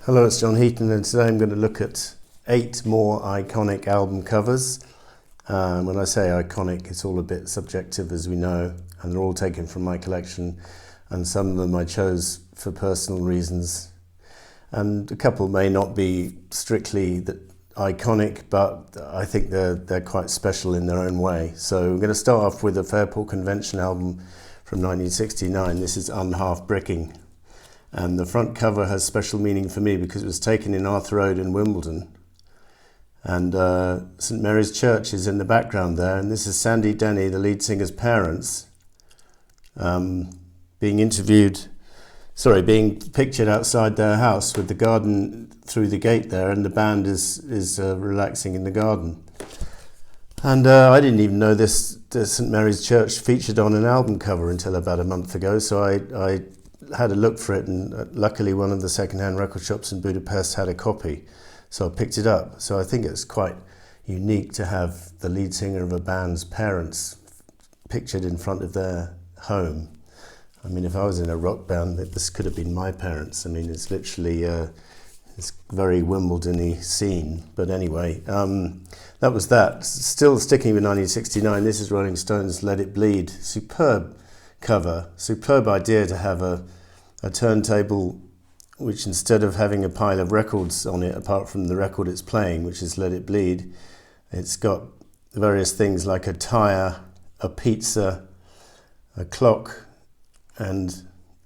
Hello, it's John Heaton, and today I'm going to look at 8 more iconic album covers. When I say iconic, it's all a bit subjective, as we know, and they're all taken from my collection, and some of them I chose for personal reasons. And a couple may not be strictly iconic, but I think they're quite special in their own way. So I'm going to start off with a Fairport Convention album from 1969. This is Unhalf Bricking. And the front cover has special meaning for me because it was taken in Arthur Road in Wimbledon. And St Mary's Church is in the background there. And this is Sandy Denny, the lead singer's parents, being pictured outside their house with the garden through the gate there, and the band is relaxing in the garden. And I didn't even know the St Mary's Church featured on an album cover until about a month ago, so I had a look for it, and luckily one of the second-hand record shops in Budapest had a copy, so I picked it up. So I think it's quite unique to have the lead singer of a band's parents pictured in front of their home. I mean, if I was in a rock band, this could have been my parents. I mean, it's literally it's very Wimbledon-y scene. But anyway, that was that. Still sticking with 1969, this is Rolling Stones' Let It Bleed. Superb cover, superb idea to have a turntable which, instead of having a pile of records on it, apart from the record it's playing, which is Let It Bleed, it's got various things like a tyre, a pizza, a clock, and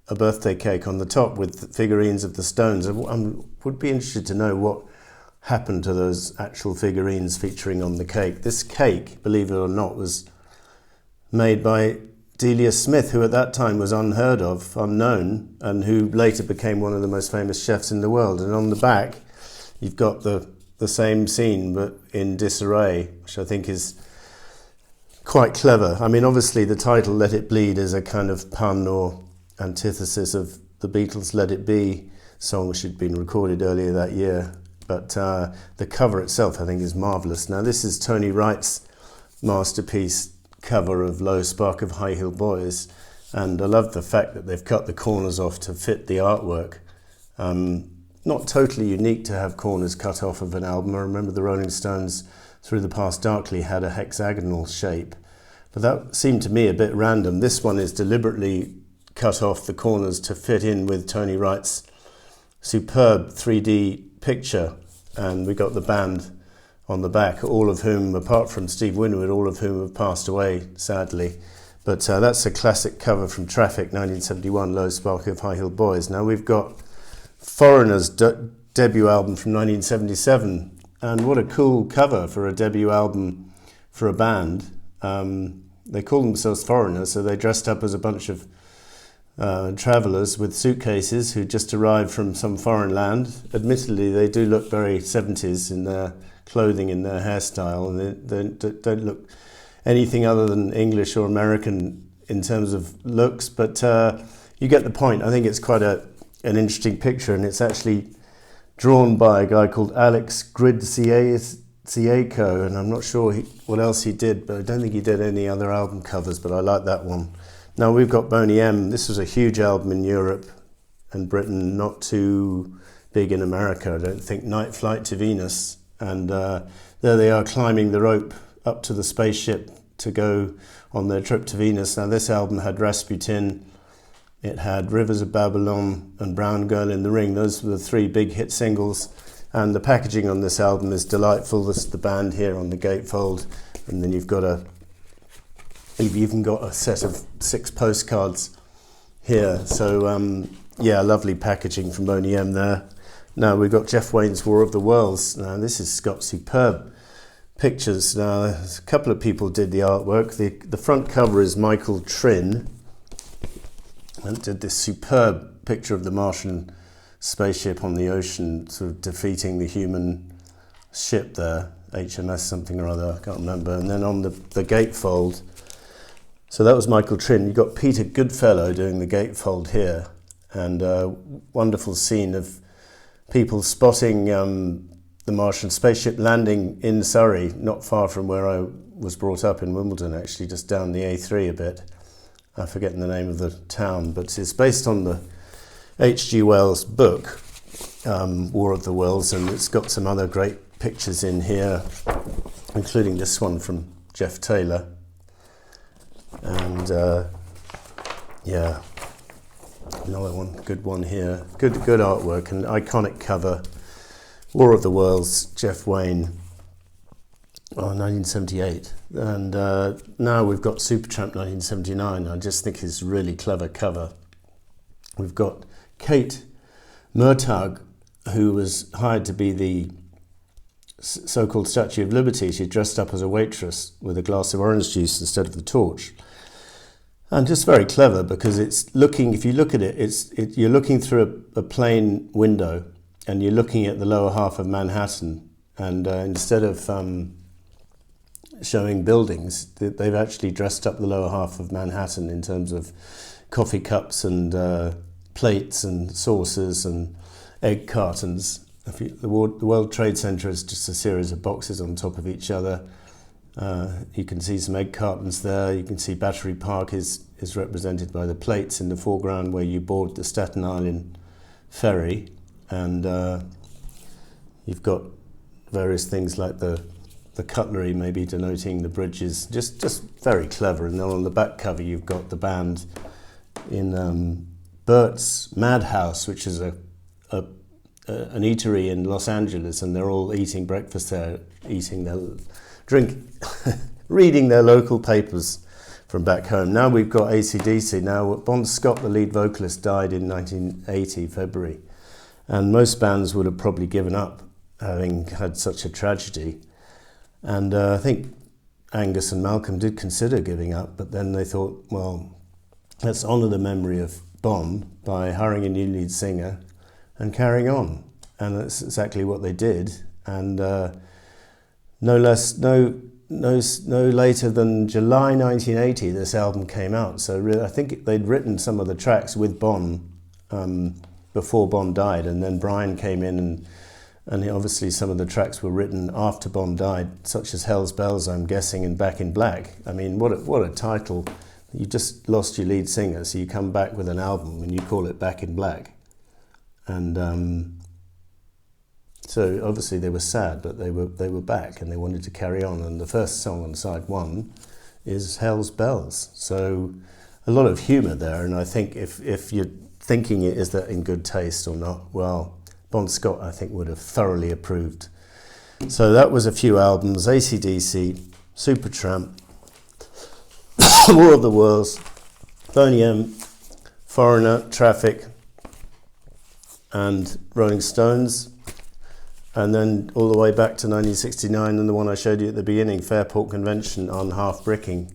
a birthday cake on the top with figurines of the Stones. I would be interested to know what happened to those actual figurines featuring on the cake. This cake, believe it or not, was made by Delia Smith, who at that time was unheard of, unknown, and who later became one of the most famous chefs in the world. And on the back, you've got the same scene, but in disarray, which I think is quite clever. I mean, obviously the title Let It Bleed is a kind of pun or antithesis of the Beatles' Let It Be song, which had been recorded earlier that year. But the cover itself, I think, is marvellous. Now, this is Tony Wright's masterpiece cover of Low Spark of High Heel Boys, and I love the fact that they've cut the corners off to fit the artwork. Not totally unique to have corners cut off of an album. I remember the Rolling Stones Through the Past Darkly had a hexagonal shape, but that seemed to me a bit random. This one is deliberately cut off the corners to fit in with Tony Wright's superb 3D picture, and we got the band on the back, all of whom, apart from Steve Winwood, all of whom have passed away, sadly. But that's a classic cover from Traffic, 1971, Low Spark of High Heel Boys. Now we've got Foreigner's debut album from 1977, and what a cool cover for a debut album for a band. They call themselves Foreigners, so they dressed up as a bunch of travellers with suitcases who just arrived from some foreign land. Admittedly, they do look very 70s in their clothing, in their hairstyle, and they don't look anything other than English or American in terms of looks, but you get the point. I think it's quite an interesting picture, and it's actually drawn by a guy called Alex Gridsieko, and I'm not sure what else he did, but I don't think he did any other album covers, but I like that one. Now we've got Boney M. This was a huge album in Europe and Britain, not too big in America, I don't think. Night Flight to Venus. And there they are climbing the rope up to the spaceship to go on their trip to Venus. Now this album had Rasputin, it had Rivers of Babylon and Brown Girl in the Ring. Those were the 3 big hit singles, and the packaging on this album is delightful. This is the band here on the gatefold, and then you've even got a set of 6 postcards here. So yeah, lovely packaging from Boney M there. Now we've got Jeff Wayne's War of the Worlds. Now this has got superb pictures. Now a couple of people did the artwork. The front cover is Michael Trin, and did this superb picture of the Martian spaceship on the ocean, sort of defeating the human ship there, HMS something or other, I can't remember. And then on the gatefold, so that was Michael Trin. You've got Peter Goodfellow doing the gatefold here, and a wonderful scene of people spotting the Martian spaceship landing in Surrey, not far from where I was brought up in Wimbledon, actually, just down the A3 a bit. I'm forgetting the name of the town, but it's based on the H.G. Wells book, War of the Worlds, and it's got some other great pictures in here, including this one from Jeff Taylor. And yeah, another one, good one here. Good artwork and iconic cover. War of the Worlds, Jeff Wayne, 1978. And now we've got Supertramp 1979. I just think it's a really clever cover. We've got Kate Murtagh, who was hired to be the so-called Statue of Liberty. She dressed up as a waitress with a glass of orange juice instead of the torch. And just very clever because it's looking, if you look at it, you're looking through a plain window and you're looking at the lower half of Manhattan, and instead of showing buildings, they've actually dressed up the lower half of Manhattan in terms of coffee cups and plates and saucers and egg cartons. The World Trade Center is just a series of boxes on top of each other. You can see some egg cartons there. You can see Battery Park is represented by the plates in the foreground where you board the Staten Island ferry, and you've got various things like the cutlery maybe denoting the bridges. Just very clever. And then on the back cover you've got the band in Bert's Madhouse, which is an eatery in Los Angeles, and they're all eating breakfast there, reading their local papers from back home. Now we've got AC/DC. Now Bon Scott, the lead vocalist, died in 1980, February, and most bands would have probably given up having had such a tragedy. And I think Angus and Malcolm did consider giving up, but then they thought, well, let's honour the memory of Bon by hiring a new lead singer and carrying on. And that's exactly what they did. And no later than July 1980, this album came out. So really, I think they'd written some of the tracks with Bon before Bon died, and then Brian came in, and obviously some of the tracks were written after Bon died, such as Hell's Bells, I'm guessing, and Back in Black. I mean, what a title. You just lost your lead singer, so you come back with an album and you call it Back in Black. And so obviously they were sad, but they were back and they wanted to carry on. And the first song on side one is Hell's Bells. So a lot of humour there. And I think if you're thinking is that in good taste or not, well, Bon Scott, I think, would have thoroughly approved. So that was a few albums: AC/DC, Supertramp, War of the Worlds, Boney M, Foreigner, Traffic, and Rolling Stones. And then all the way back to 1969, and the one I showed you at the beginning, Fairport Convention on Half Bricking.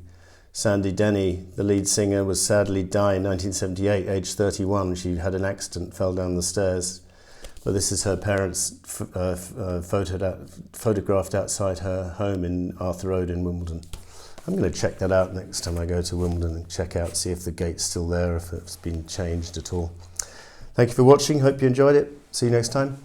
Sandy Denny, the lead singer, was sadly died in 1978, aged 31. She had an accident, fell down the stairs. But this is her parents photographed outside her home in Arthur Road in Wimbledon. I'm going to check that out next time I go to Wimbledon and check out, see if the gate's still there, if it's been changed at all. Thank you for watching. Hope you enjoyed it. See you next time.